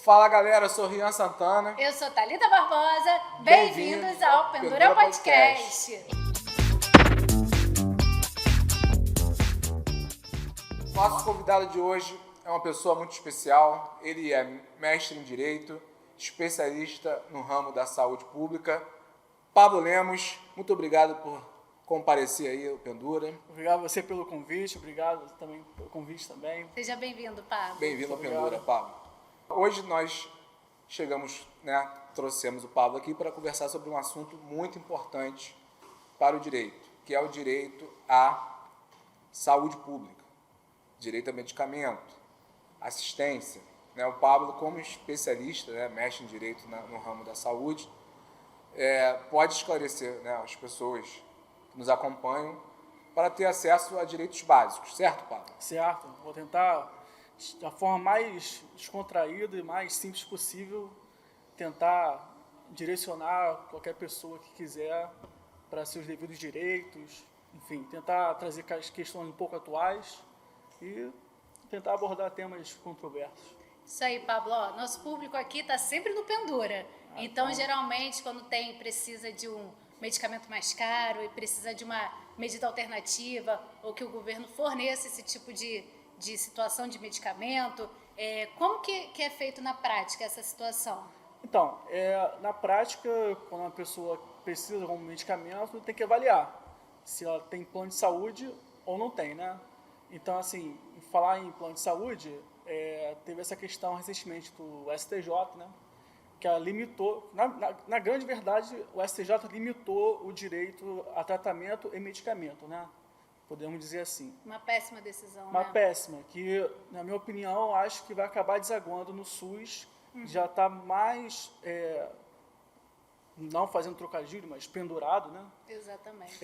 Fala galera, eu sou o Rian Santana. Eu sou Thalita Barbosa, bem-vindos ao Pendura Podcast. Nosso convidado de hoje é uma pessoa muito especial, ele é mestre em Direito, especialista no ramo da saúde pública. Pablo Lemos, muito obrigado por comparecer aí ao Pendura. Obrigado a você pelo convite, obrigado também pelo convite também. Seja bem-vindo, Pablo. Bem-vindo ao Pendura, Pablo. Hoje nós trouxemos o Pablo aqui para conversar sobre um assunto muito importante para o direito, que é o direito à saúde pública, direito a medicamento, assistência. O Pablo, como especialista, mestre em direito no ramo da saúde, pode esclarecer as pessoas que nos acompanham para ter acesso a direitos básicos, certo, Pablo? Certo, vou tentar, da forma mais descontraída e mais simples possível, tentar direcionar qualquer pessoa que quiser para seus devidos direitos, enfim, tentar trazer questões um pouco atuais e tentar abordar temas controversos. Isso aí, Pablo. Nosso público aqui está sempre no Pendura. Então, geralmente, quando precisa de um medicamento mais caro e precisa de uma medida alternativa ou que o governo forneça esse tipo de situação de medicamento, como que é feito na prática essa situação? Então, na prática, quando uma pessoa precisa de um medicamento, tem que avaliar se ela tem plano de saúde ou não tem, né? Então, assim, falar em plano de saúde, teve essa questão recentemente do STJ, né? Que ela limitou, na grande verdade, o STJ limitou o direito a tratamento e medicamento, né? Podemos dizer assim. Uma péssima decisão, Uma péssima, que, na minha opinião, acho que vai acabar desaguando no SUS, já está mais, não fazendo trocadilho, mas pendurado, né? Exatamente.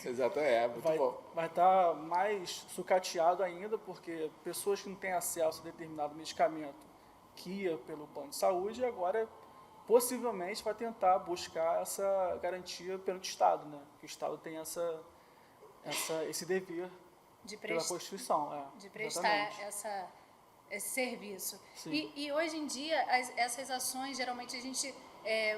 Exatamente, muito bom. Vai estar mais sucateado ainda, porque pessoas que não têm acesso a determinado medicamento que ia pelo plano de saúde, agora possivelmente vai tentar buscar essa garantia pelo Estado, né? Que o Estado tem esse dever pela Constituição. De prestar esse serviço. E hoje em dia, essas ações, geralmente a gente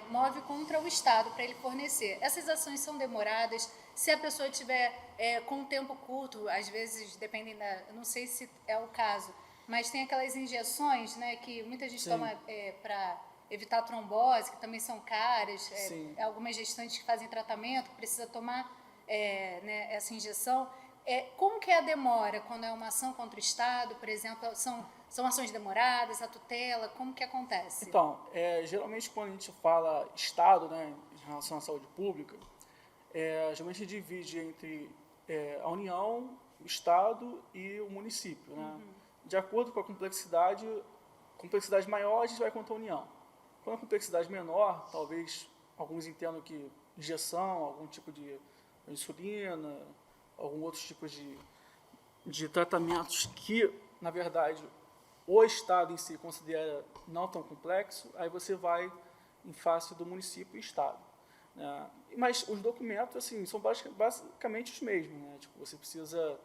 move contra o Estado para ele fornecer. Essas ações são demoradas. Se a pessoa tiver com um tempo curto, às vezes, dependem eu não sei se é o caso, mas tem aquelas injeções, né, que muita gente toma para evitar trombose, que também são caras. Algumas gestantes que fazem tratamento, que precisa tomar essa injeção. Como que é a demora quando é uma ação contra o Estado, por exemplo? São ações demoradas, a tutela, como que acontece? Então, geralmente quando a gente fala Estado, né, em relação à saúde pública, geralmente divide entre a União, o Estado e o município, né? De acordo com a complexidade maior, a gente vai contra a União. Quando a complexidade menor, talvez alguns entendam que injeção, algum tipo de insulina, algum outro tipo de tratamentos que, na verdade, o Estado em si considera não tão complexo, aí você vai em face do município e Estado, né? Mas os documentos, assim, são basicamente os mesmos, né? Tipo, você precisa,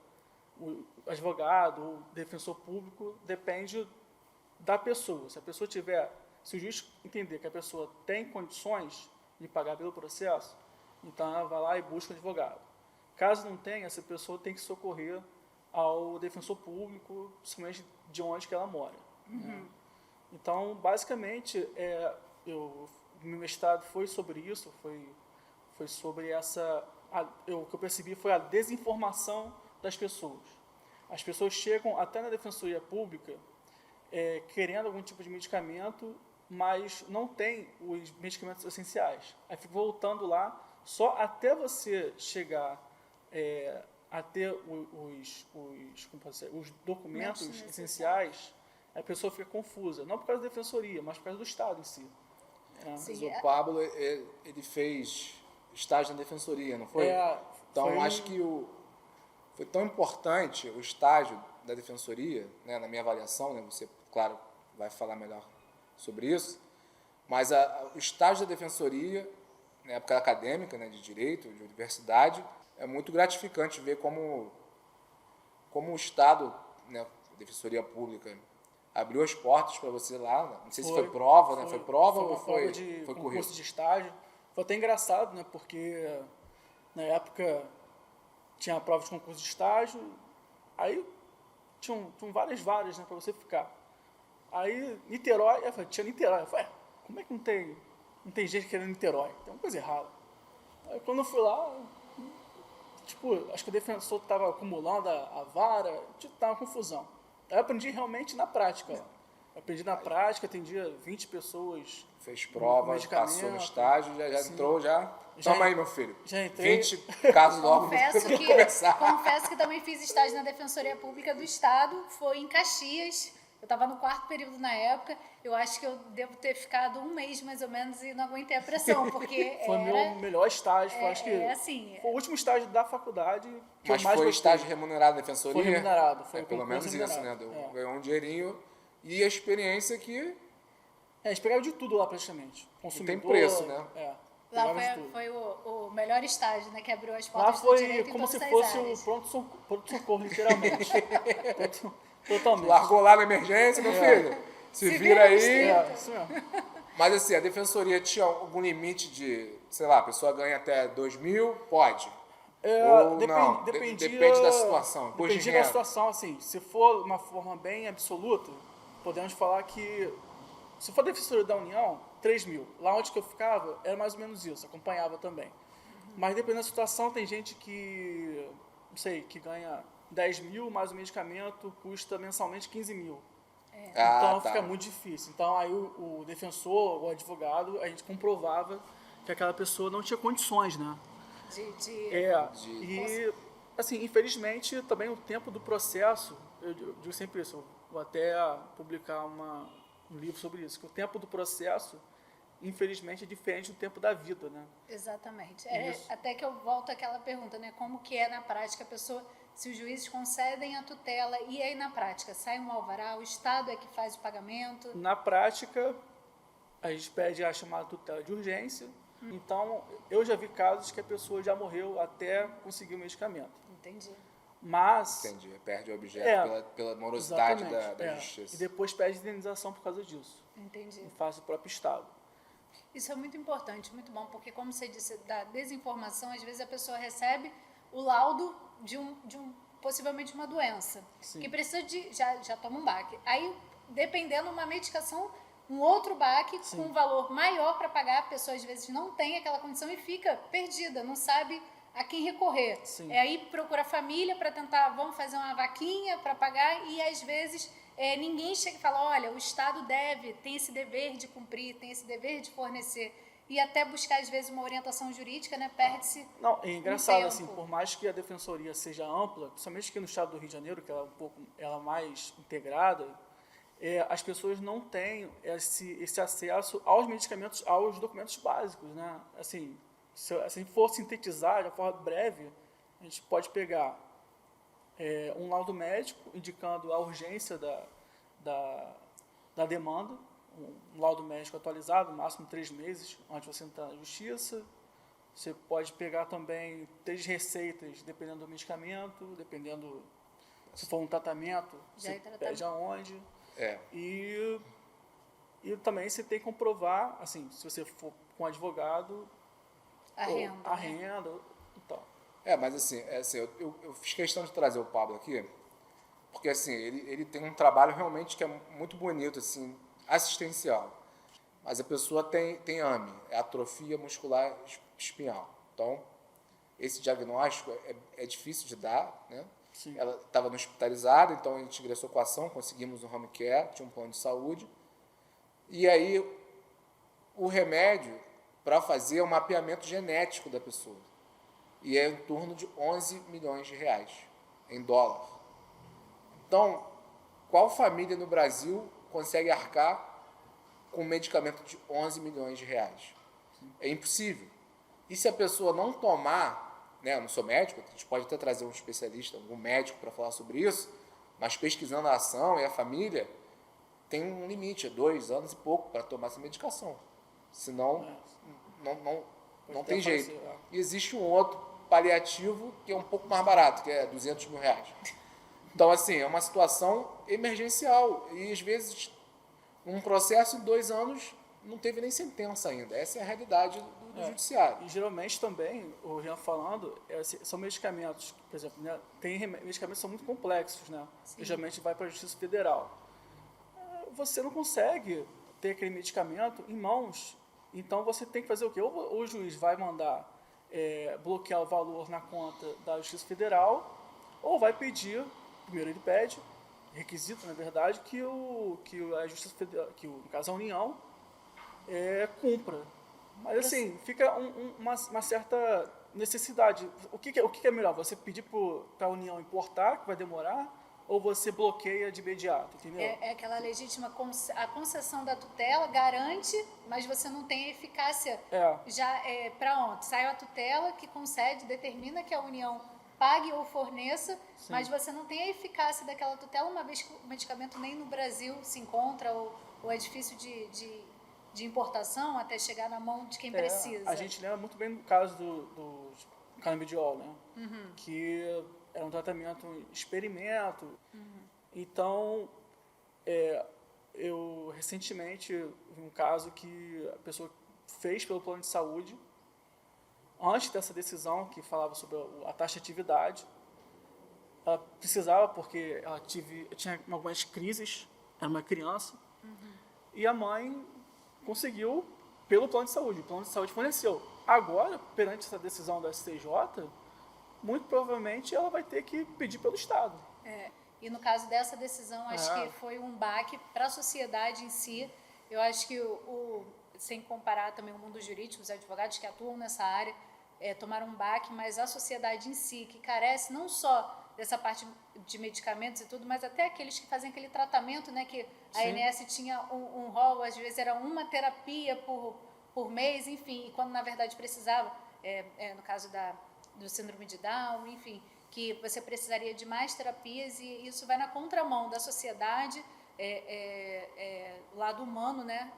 o advogado, o defensor público, depende da pessoa. Se o juiz entender que a pessoa tem condições de pagar pelo processo, então ela vai lá e busca um advogado. Caso não tenha, essa pessoa tem que socorrer ao defensor público, principalmente de onde que ela mora. Né? Então, basicamente, meu mestrado foi sobre isso, foi sobre o que eu percebi foi a desinformação das pessoas. As pessoas chegam até na defensoria pública querendo algum tipo de medicamento, mas não tem os medicamentos essenciais. Aí fica voltando lá, só até você chegar a ter os documentos essenciais, a pessoa fica confusa. Não por causa da defensoria, mas por causa do Estado em si. Mas o Pablo, ele fez estágio na defensoria, não foi? Então, acho que foi tão importante o estágio da defensoria, né, na minha avaliação, né, você, claro, vai falar melhor sobre isso, mas o estágio da defensoria, na época acadêmica, né, de direito, de universidade, é muito gratificante ver como o Estado, né, a defensoria pública, abriu as portas para você lá, né? Não sei se foi prova, né? Foi prova ou foi foi currículo? curso de estágio. Foi até engraçado, né? Porque na época tinha a prova de concurso de estágio, aí tinham várias vagas, né, para você ficar. Aí Niterói, eu falei, tinha Niterói. Eu falei, como é que não tem gente querendo Niterói? Tem uma coisa errada. Aí quando eu fui lá, tipo, acho que o defensor estava acumulando a vara, tipo, tava uma confusão. Aí eu aprendi realmente na prática. Ó. Eu aprendi na prática, atendia 20 pessoas. Fez prova, passou no estágio, já entrou, já. Toma aí, meu filho. Já entrei. 20 casos novos para começar. Confesso que também fiz estágio na Defensoria Pública do Estado, foi em Caxias. Eu estava no 4º período na época. Eu acho que eu devo ter ficado um mês mais ou menos e não aguentei a pressão, porque foi meu melhor estágio. Acho que assim, foi o último estágio da faculdade que Mas eu mais foi gostei. estágio remunerado na defensoria? Foi remunerado. Foi pelo menos isso, remunerado. né? Ganhou um dinheirinho e a experiência que... a gente pegava de tudo lá praticamente. Consumidor, tem preço, né? Lá foi o melhor estágio, né? Que abriu as portas lá foi do direito como em se todas fosse as áreas. o pronto-socorro, literalmente. Totalmente. Largou lá na emergência, meu filho. Se vira aí. Isso mesmo. Mas assim, a defensoria tinha algum limite de, sei lá, a pessoa ganha até 2.000, pode? Ou não? Dependia, Depende da situação. Dependia da situação, assim. Se for uma forma bem absoluta, podemos falar que, se for defensoria da União, 3.000. Lá onde que eu ficava, era mais ou menos isso, acompanhava também. Mas dependendo da situação, tem gente que, não sei, que ganha 10.000, mais o medicamento custa mensalmente 15.000. Então fica muito difícil. Então aí o defensor, o advogado, a gente comprovava que aquela pessoa não tinha condições, né? E, assim, infelizmente, também o tempo do processo, eu digo sempre isso, eu vou até publicar um livro sobre isso, que o tempo do processo, infelizmente, é diferente do tempo da vida, né? Exatamente. Até que eu volto àquela pergunta, né? Como que é na prática a pessoa, se os juízes concedem a tutela e aí na prática sai um alvará, o Estado é que faz o pagamento? Na prática, a gente pede a chamada tutela de urgência. Então, eu já vi casos que a pessoa já morreu até conseguir o medicamento. Entendi. Mas... Entendi. Perde o objeto pela morosidade da justiça. E depois pede indenização por causa disso. Entendi. Em face do próprio Estado. Isso é muito importante, muito bom, porque como você disse, da desinformação, às vezes a pessoa recebe o laudo de possivelmente uma doença, que precisa já toma um baque. Aí, dependendo uma medicação, um outro baque com um valor maior para pagar, a pessoa às vezes não tem aquela condição e fica perdida, não sabe a quem recorrer. Aí procura a família para tentar, vamos fazer uma vaquinha para pagar e às vezes ninguém chega e fala, olha, o Estado tem esse dever de cumprir, tem esse dever de fornecer. E até buscar, às vezes, uma orientação jurídica, né, perde-se. Não, é engraçado, assim, por mais que a defensoria seja ampla, principalmente aqui no estado do Rio de Janeiro, que ela é mais integrada, as pessoas não têm esse acesso aos medicamentos, aos documentos básicos, né? Assim, se a gente for sintetizar de forma breve, a gente pode pegar um laudo médico indicando a urgência da demanda, um laudo médico atualizado, no máximo 3 meses, antes de você entrar na justiça. Você pode pegar também 3 receitas, dependendo do medicamento, dependendo se for um tratamento, você pede aonde. E também você tem que comprovar, assim, se você for com advogado, a renda e tal. Mas assim, eu fiz questão de trazer o Pablo aqui, porque assim, ele tem um trabalho realmente que é muito bonito, assim, assistencial. Mas a pessoa tem AME, atrofia muscular espinhal. Então, esse diagnóstico é difícil de dar, né? Sim. Ela estava hospitalizada, então a gente ingressou com a ação, conseguimos um home care, tinha um plano de saúde. E aí, o remédio para fazer o mapeamento genético da pessoa. E é em torno de 11 milhões de reais, em dólar. Então, qual família no Brasil consegue arcar com um medicamento de 11 milhões de reais? É impossível. E se a pessoa não tomar, né, eu não sou médico, a gente pode até trazer um especialista, algum médico para falar sobre isso, mas pesquisando a ação e a família, tem um limite, 2 anos e pouco para tomar essa medicação. Senão, não tem jeito. E existe um outro paliativo que é um pouco mais barato, que é 200 mil reais. Então, assim, é uma situação emergencial. E, às vezes, um processo em 2 anos não teve nem sentença ainda. Essa é a realidade do judiciário. E geralmente também, o Jean falando, são medicamentos, por exemplo, né, medicamentos que são muito complexos, né? E geralmente vai para a Justiça Federal. Você não consegue ter aquele medicamento em mãos, então você tem que fazer o quê? Ou o juiz vai mandar bloquear o valor na conta da Justiça Federal, ou vai pedir, primeiro ele pede, requisito, na verdade, que a Justiça Federal, no caso a União, cumpra. Mas assim, fica uma certa necessidade. O que é melhor? Você pedir para a União importar, que vai demorar, ou você bloqueia de imediato, entendeu? É aquela legítima, a concessão da tutela garante, mas você não tem eficácia já para onde? Sai a tutela que concede, determina que a União pague ou forneça, sim, mas você não tem a eficácia daquela tutela, uma vez que o medicamento nem no Brasil se encontra, ou é difícil de importação até chegar na mão de quem precisa. A gente lembra muito bem do caso do canabidiol, né? Uhum. Que era um tratamento experimento. Uhum. Então, eu recentemente vi um caso que a pessoa fez pelo plano de saúde, antes dessa decisão que falava sobre a taxatividade. Ela precisava, porque ela tinha algumas crises, era uma criança, uhum, e a mãe conseguiu pelo plano de saúde. O plano de saúde forneceu. Agora, perante essa decisão do STJ, muito provavelmente ela vai ter que pedir pelo Estado. E no caso dessa decisão, acho que foi um baque para a sociedade em si. Eu acho que, sem comparar também o mundo jurídico, os advogados que atuam nessa área tomaram um baque, mas a sociedade em si, que carece não só dessa parte de medicamentos e tudo, mas até aqueles que fazem aquele tratamento, né, que a ANS tinha um rol, às vezes era uma terapia por mês, enfim, e quando na verdade precisava, no caso do síndrome de Down, enfim, que você precisaria de mais terapias, e isso vai na contramão da sociedade, o lado humano, né,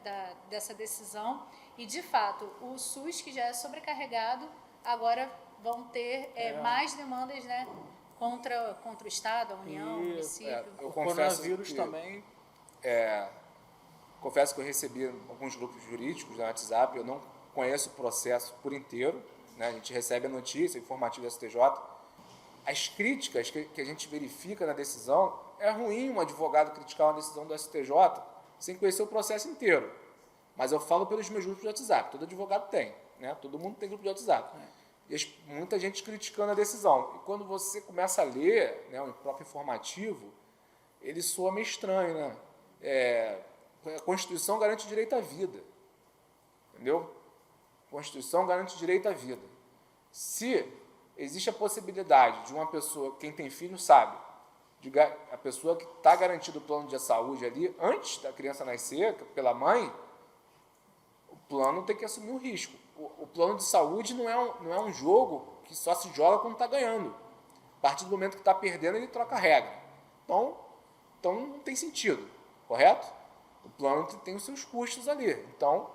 dessa decisão, e de fato o SUS, que já é sobrecarregado, agora vão ter mais demandas, né, contra o Estado, a União, o município. O coronavírus também. Confesso que eu recebi alguns grupos jurídicos no WhatsApp, eu não conheço o processo por inteiro, né? A gente recebe a notícia, o informativo do STJ. As críticas que a gente verifica na decisão, é ruim um advogado criticar uma decisão do STJ sem conhecer o processo inteiro. Mas eu falo pelos meus grupos de WhatsApp, todo advogado tem, né? Todo mundo tem grupo de WhatsApp. E muita gente criticando a decisão. E quando você começa a ler, né, o próprio informativo, ele soa meio estranho, né? A Constituição garante o direito à vida. Entendeu? A Constituição garante o direito à vida. Se existe a possibilidade de uma pessoa, quem tem filho sabe, a pessoa que está garantido o plano de saúde ali, antes da criança nascer, pela mãe, o plano tem que assumir o risco. O plano de saúde não é um jogo que só se joga quando está ganhando. A partir do momento que está perdendo, ele troca a regra. Então não tem sentido, correto? O plano tem os seus custos ali. Então,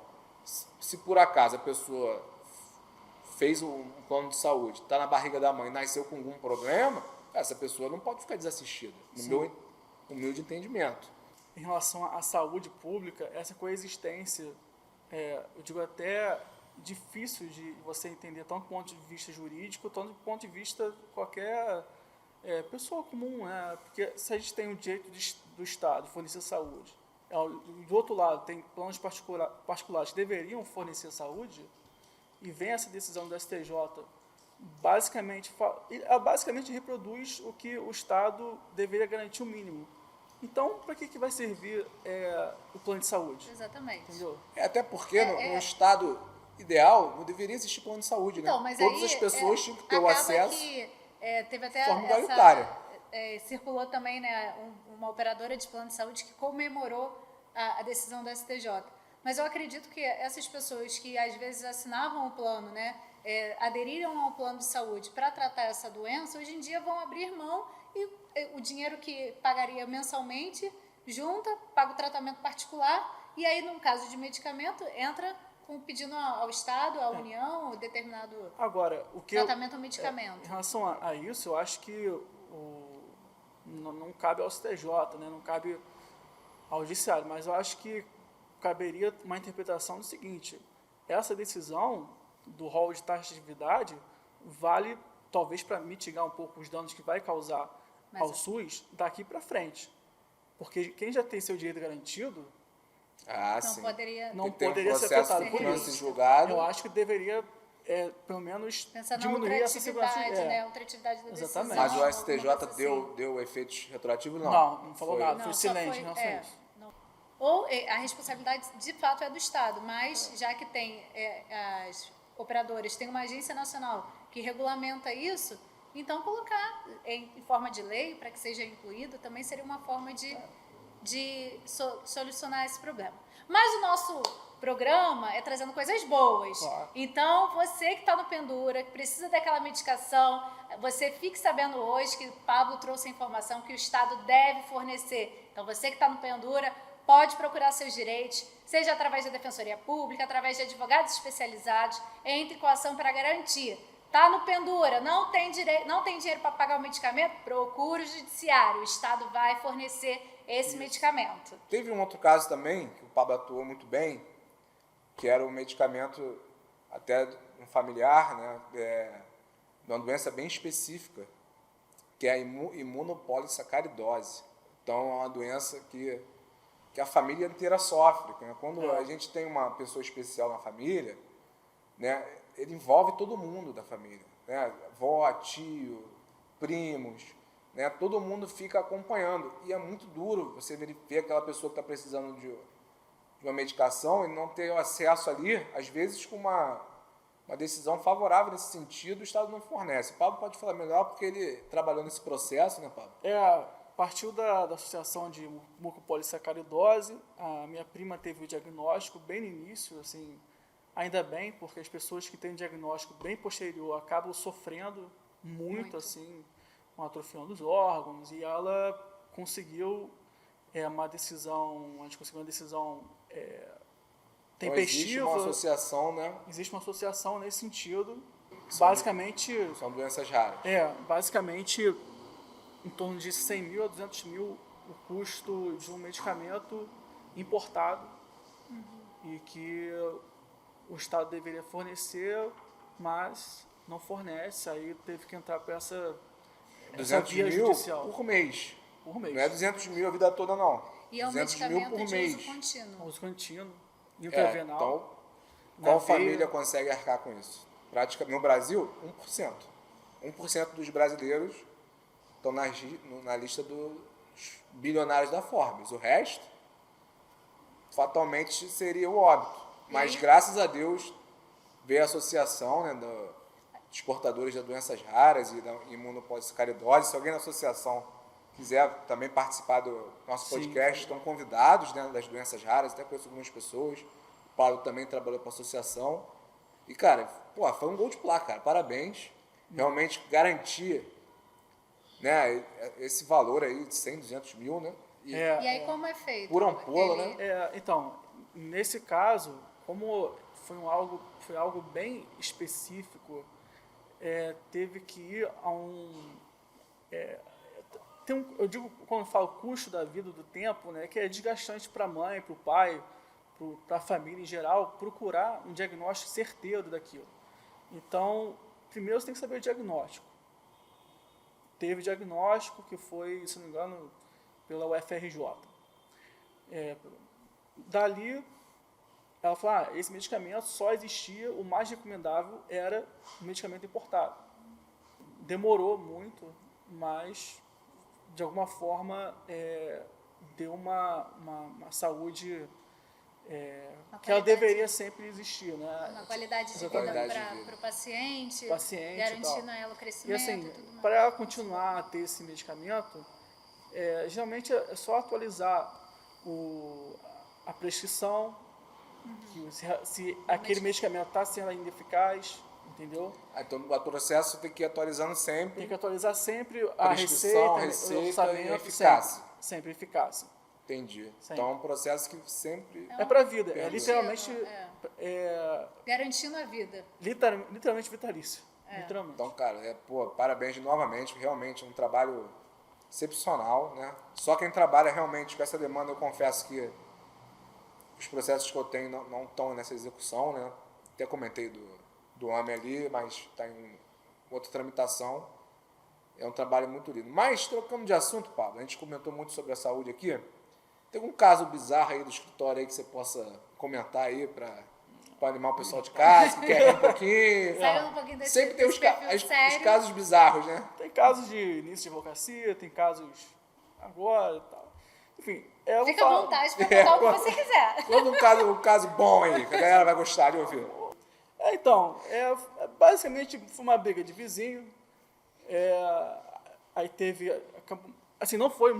se por acaso a pessoa fez um plano de saúde, está na barriga da mãe, nasceu com algum problema, essa pessoa não pode ficar desassistida, no meu humilde entendimento. Em relação à saúde pública, essa coexistência, eu digo até difícil de você entender, tanto do ponto de vista jurídico, tanto do ponto de vista de qualquer pessoa comum, né? Porque se a gente tem o direito do Estado de fornecer saúde, do outro lado tem planos particulares que deveriam fornecer saúde, e vem essa decisão do STJ, basicamente reproduz o que o Estado deveria garantir o mínimo. Então, para que vai servir o plano de saúde? Exatamente. Entendeu? Até porque no Estado ideal não deveria existir plano de saúde, então, né? Mas todas aí, as pessoas tinham que ter o acesso que, teve até de forma igualitária. Circulou também, né, uma operadora de plano de saúde que comemorou a decisão do STJ. Mas eu acredito que essas pessoas que às vezes assinavam o plano, né, aderiram ao plano de saúde para tratar essa doença, hoje em dia vão abrir mão e o dinheiro que pagaria mensalmente junta, paga o tratamento particular, e aí, no caso de medicamento, entra pedindo ao Estado, à União, determinado tratamento ou medicamento. Em relação a isso, eu acho que não cabe ao STJ, né? Não cabe ao judiciário, mas eu acho que caberia uma interpretação do seguinte: essa decisão do rol de taxa de atividade vale talvez para mitigar um pouco os danos que vai causar ao SUS daqui para frente, porque quem já tem seu direito garantido Não sim. poderia... não Tem um poderia ser processo afetado de por trânsito isso. julgado. Eu acho que deveria, pelo menos, Pensar na diminuir essa segurança. ultratividade, né? A ultratividade da decisão. Exatamente. Mas o alguma coisa STJ assim. deu efeitos retroativos? Não. Não falou nada, foi só silente em relação a isso. não. Ou a responsabilidade de fato é do Estado, mas já que tem as operadoras têm uma agência nacional que regulamenta isso, então colocar em forma de lei para que seja incluído também seria uma forma de solucionar esse problema. Mas o nosso programa é trazendo coisas boas. Claro. Então, você que está no pendura, que precisa daquela medicação, você fique sabendo hoje que o Pablo trouxe a informação que o Estado deve fornecer. Então, você que está no pendura, pode procurar seus direitos, seja através da Defensoria Pública, através de advogados especializados, entre com a ação para garantia. Está no pendura, não tem dinheiro para pagar o medicamento? Procure o judiciário, o Estado vai fornecer esse medicamento. Teve um outro caso também, que o Pablo atuou muito bem, que era um medicamento até um familiar, né, de uma doença bem específica, que é a imunopolissacaridose. Então, é uma doença que a família inteira sofre. Né? Quando a gente tem uma pessoa especial na família, né, ele envolve todo mundo da família. Né? Avó, tio, primos, né? Todo mundo fica acompanhando. E é muito duro você ver aquela pessoa que está precisando de uma medicação e não ter acesso ali, às vezes com uma decisão favorável nesse sentido, o Estado não fornece. O Pablo pode falar melhor porque ele trabalhou nesse processo, né, Pablo? Partiu da Associação de Mucopolissacaridose. A minha prima teve o diagnóstico bem no início, assim, ainda bem, porque as pessoas que têm diagnóstico bem posterior acabam sofrendo muito. Assim, com atrofia dos órgãos, e ela conseguiu uma decisão, a gente conseguiu uma decisão tempestiva. Então, existe uma associação, né? Existe uma associação nesse sentido. Basicamente... São doenças raras. Basicamente, em torno de 100 mil a 200 mil o custo de um medicamento importado e que o Estado deveria fornecer, mas não fornece. Aí teve que entrar para essa 200 via mil judicial. por mês. Por mês. Não é 200 mil a vida toda, não. E é um 200 mil medicamento por de mês. uso contínuo. Uso contínuo, intravenal. Então, na qual veia. família consegue arcar com isso? No Brasil, 1%. 1% dos brasileiros estão na lista dos bilionários da Forbes. O resto, fatalmente, seria o óbito. Mas, graças a Deus, veio a associação, né, dos portadores de doenças raras e da imunopolissacaridose. Se alguém da associação quiser também participar do nosso podcast, estão convidados, né, das doenças raras, até conheço algumas pessoas. O Paulo também trabalhou com a associação. E, cara, foi um gol de placa, cara. Parabéns. Realmente garantia, né, esse valor aí de 100, 200 mil, né? E aí como é feito? Por ampola, né? Então, nesse caso, como foi algo bem específico, teve que ir a eu digo, quando eu falo custo da vida, do tempo, né, que é desgastante para a mãe, para o pai, para a família em geral, procurar um diagnóstico certeiro daquilo. Então, primeiro você tem que saber o diagnóstico. Teve diagnóstico que foi, se não me engano, pela UFRJ. Dali, ela falou, esse medicamento só existia, o mais recomendável era o medicamento importado. Demorou muito, mas, de alguma forma, deu uma saúde que ela deveria sempre existir. Né? Uma qualidade de vida para o paciente, garantindo a ela o crescimento. E assim, e tudo mais. para ela continuar a ter esse medicamento, geralmente é só atualizar a prescrição, que se aquele medicamento está sendo ainda eficaz, entendeu? Então, o processo tem que ir atualizando sempre. Tem que atualizar sempre a receita, o e orçamento, eficácia. sempre eficácia. Entendi. Sempre. Então, é um processo que sempre... É para a vida, literalmente... Garantindo a vida. Literalmente vitalício. Literalmente. Então, cara, parabéns novamente. Realmente, um trabalho excepcional, né? Só quem trabalha realmente com essa demanda, eu confesso que os processos que eu tenho não estão nessa execução, né? Até comentei do AME ali, mas está em outra tramitação. É um trabalho muito lindo. Mas, trocando de assunto, Pablo, a gente comentou muito sobre a saúde aqui. Tem algum caso bizarro aí do escritório aí que você possa comentar aí para animar o pessoal de casa, que quer rir um pouquinho? Saiu um pouquinho desse, Sempre tem desse perfil os sério. casos bizarros, né? Tem casos de início de advocacia, tem casos agora e tal. Enfim, eu Fica à vou falar. vontade para contar o que você quiser. Conta um caso bom aí, que a galera vai gostar de ouvir. Então, basicamente foi uma briga de vizinho. Aí teve. Assim, não foi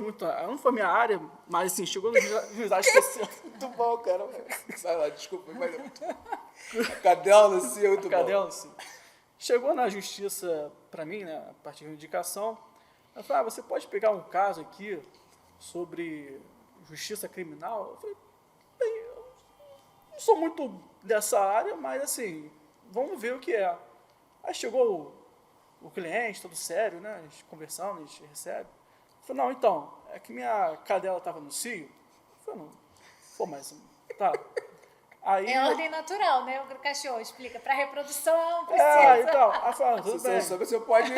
minha área, mas assim, chegou no juizado especial. Muito bom, cara. Sai lá, desculpa, mas é muito bom. Cadela no Cio, muito bom. Cadela, assim. Chegou na justiça para mim, né, a partir de uma indicação. Ela falou, você pode pegar um caso aqui sobre justiça criminal? Eu falei, bem, eu não sou muito dessa área, mas assim, vamos ver o que é. Aí chegou o cliente, todo sério, né, a gente conversando, a gente recebe. Eu falei, não, então, é que minha cadela estava no cio. Eu falei, não, pô, mas tá. Aí, É ordem natural, né? O cachorro explica. Para reprodução, precisa. então, aí fala, tudo bem. Você pode,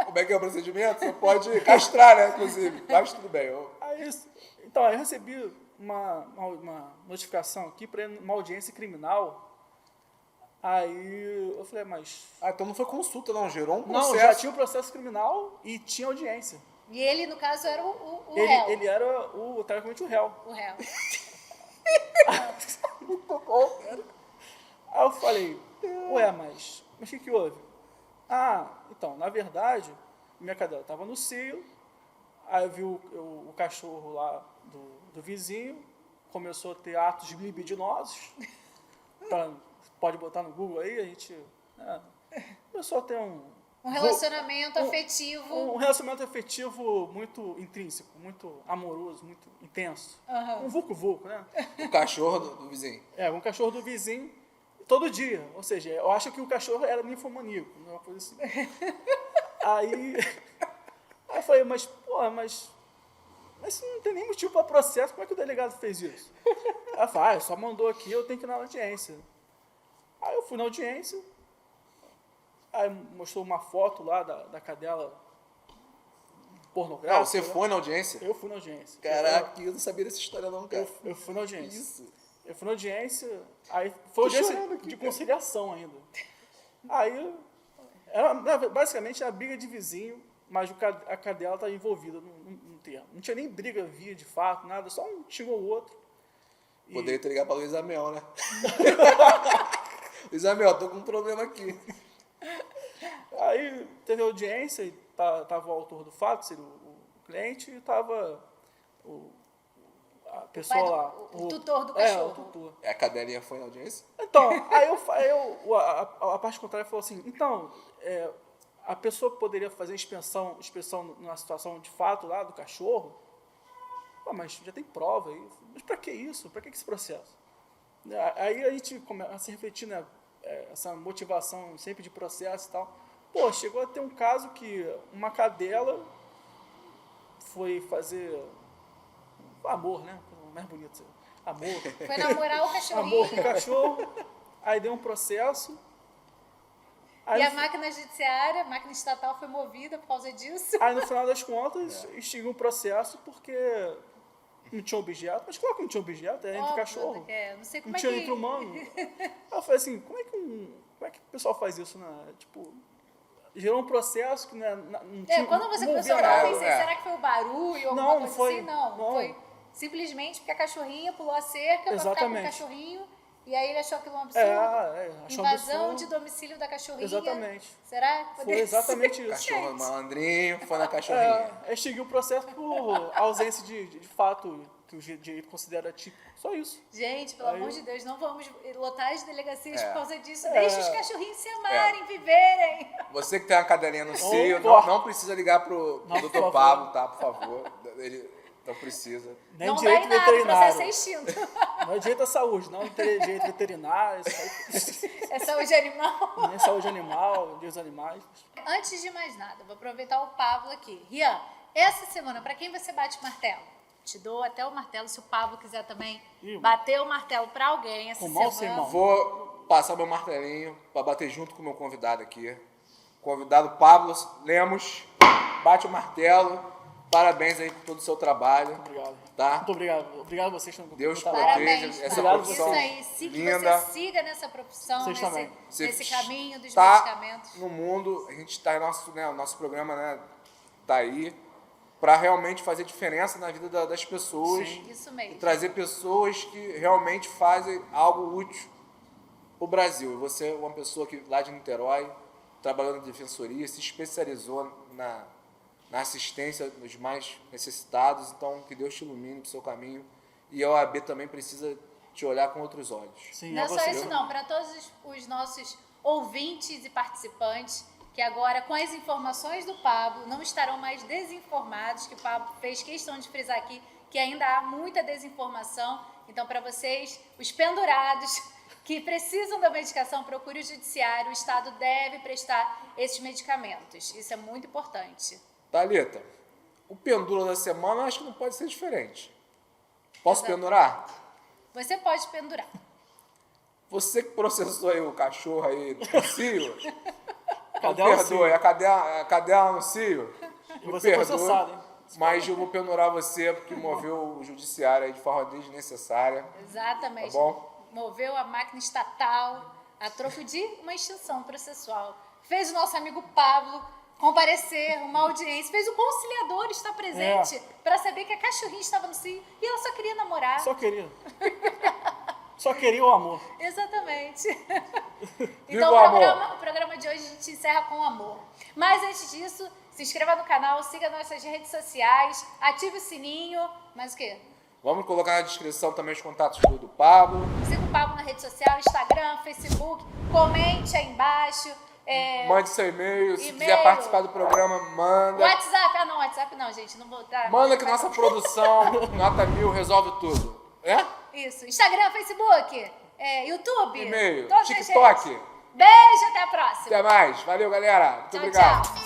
como é que é o procedimento? Você pode castrar, né, inclusive. Mas tudo bem. Aí, então, eu recebi uma notificação aqui para uma audiência criminal. Aí eu falei, mas... Então não foi consulta, não. Gerou um Não, processo. já tinha um processo criminal e tinha audiência. E ele, no caso, era o réu. Ele era, teoricamente, o réu. O réu. Aí eu falei, ué, mas o que houve? Então, na verdade, minha cadela estava no cio, aí eu vi o cachorro lá do vizinho, começou a ter atos libidinosos, pode botar no Google aí, a gente começou a ter Um relacionamento afetivo. um relacionamento afetivo muito intrínseco, muito amoroso, muito intenso. Uhum. Um vulco-vulco, né? O cachorro do vizinho. Um cachorro do vizinho todo dia. Ou seja, eu acho que o cachorro era ninfomaníaco, uma coisa assim. Aí eu falei, mas não tem nem motivo para processo, como é que o delegado fez isso? Ela falou, só mandou aqui, eu tenho que ir na audiência. Aí eu fui na audiência, aí mostrou uma foto lá da cadela pornográfica. Não, você foi na audiência? Eu fui na audiência. Caraca, eu não sabia dessa história não, cara. Eu fui na audiência. Isso. Eu fui na audiência, aí foi audiência aqui, de conciliação ainda. Aí, era basicamente a briga de vizinho, mas a cadela estava envolvida no termo. Não tinha nem briga via de fato, nada, só um xingou o outro. Poderia ter ligado para Luísa Mel, né? Luísa Mel, tô com um problema aqui. Aí teve audiência, e tava o autor do fato, seria o cliente, e tava a pessoa lá. O tutor do cachorro. O tutor. A cadelinha foi na audiência? Então, aí a parte contrária falou assim, então, a pessoa poderia fazer inspeção numa situação de fato lá do cachorro? Mas já tem prova aí. Mas para que isso? Para que esse processo? Aí a gente começa a se refletir, né, essa motivação sempre de processo e tal. Chegou a ter um caso que uma cadela foi fazer amor, né? Mais bonito. Amor. Foi namorar o cachorrinho. Amor com o cachorro. Aí deu um processo. Aí, e a máquina judiciária, a máquina estatal foi movida por causa disso. Aí, no final das contas, extinguiu um processo porque não tinha objeto. Mas claro que não tinha objeto, era entre cachorro. Não sei como não tinha entre humano. Aí eu falei assim, como é que o pessoal faz isso, né? Tipo, gerou um processo que não tinha... Quando você começou a falar, eu pensei, será que foi o barulho ou alguma coisa assim? Não, foi simplesmente porque a cachorrinha pulou a cerca para ficar com o cachorrinho. E aí ele achou aquilo um absurdo. Achou Invasão absurdo. de domicílio da cachorrinha. Exatamente. Será que foi exatamente isso. Cachorro malandrinho, foi na cachorrinha. Extinguiu o processo por ausência de fato que o direito considera típico. Só isso. Gente, pelo amor de Deus, não vamos lotar as delegacias por causa disso. Deixa os cachorrinhos se amarem, viverem. Você que tem uma cadelinha no cio, não precisa ligar pro Dr. Pablo, tá? Por favor. Ele não precisa. Nem não direito dá em nada, o veterinário. processo é extinto. Não é direito à saúde, não é direito veterinário. É saúde animal. Nem é saúde animal, dos animais. Antes de mais nada, vou aproveitar o Pablo aqui. Rian, essa semana, para quem você bate o martelo? Te dou até o martelo, se o Pablo quiser também Ih, bater o martelo para alguém essa com mal ou semana. sem mal? Vou passar meu martelinho para bater junto com o meu convidado aqui. Convidado Pablo Lemos, bate o martelo. Parabéns aí por todo o seu trabalho. Obrigado. Tá? Muito obrigado. Obrigado a vocês. Deus por proteja Parabéns, essa Pablo. profissão Isso aí, que linda. você siga nessa profissão, Vocês também. nesse caminho dos Tá medicamentos. no mundo, a gente está o nosso programa, né, tá aí para realmente fazer diferença na vida das pessoas. Sim. Isso E mesmo. trazer pessoas que realmente fazem algo útil para o Brasil. Você é uma pessoa que lá de Niterói, trabalhando na defensoria, se especializou na assistência dos mais necessitados. Então, que Deus te ilumine do seu caminho. E a OAB também precisa te olhar com outros olhos. Sim, Não é a só vocês. isso não, para todos os nossos ouvintes e participantes, que agora, com as informações do Pablo, não estarão mais desinformados, que o Pablo fez questão de frisar aqui, que ainda há muita desinformação. Então, para vocês, os pendurados que precisam da medicação, procure o judiciário, o Estado deve prestar esses medicamentos. Isso é muito importante. Thalita, o pendura da semana acho que não pode ser diferente. Posso Exato. pendurar? Você pode pendurar. Você que processou aí o cachorro aí no cio, Cadê me o perdoe, a cadela no cio, E me você é perdoe, processado, hein? mas eu vou pendurar você porque moveu o judiciário aí de forma desnecessária, Exatamente. tá bom? Moveu a máquina estatal a troco de uma extinção processual. Fez o nosso amigo Pablo comparecer, uma audiência, fez o conciliador estar presente para saber que a cachorrinha estava no cio e ela só queria namorar. Só queria. Só queria o amor. Exatamente. Viva Então o amor. o programa de hoje a gente encerra com amor. Mas antes disso, se inscreva no canal, siga nossas redes sociais, ative o sininho, mas o quê? Vamos colocar na descrição também os contatos do Pablo. Siga o Pablo na rede social, Instagram, Facebook, comente aí embaixo. Mande seu e-mail. Se E-mail. quiser participar do programa, manda. WhatsApp, não, WhatsApp não, gente, não vou dar. Manda que nossa produção, nota 1000, resolve tudo. É? Isso, Instagram, Facebook, YouTube, E-mail, todas as TikTok. redes. Beijo, até a próxima. Até mais. Valeu, galera. Muito Tchau, obrigado. tchau.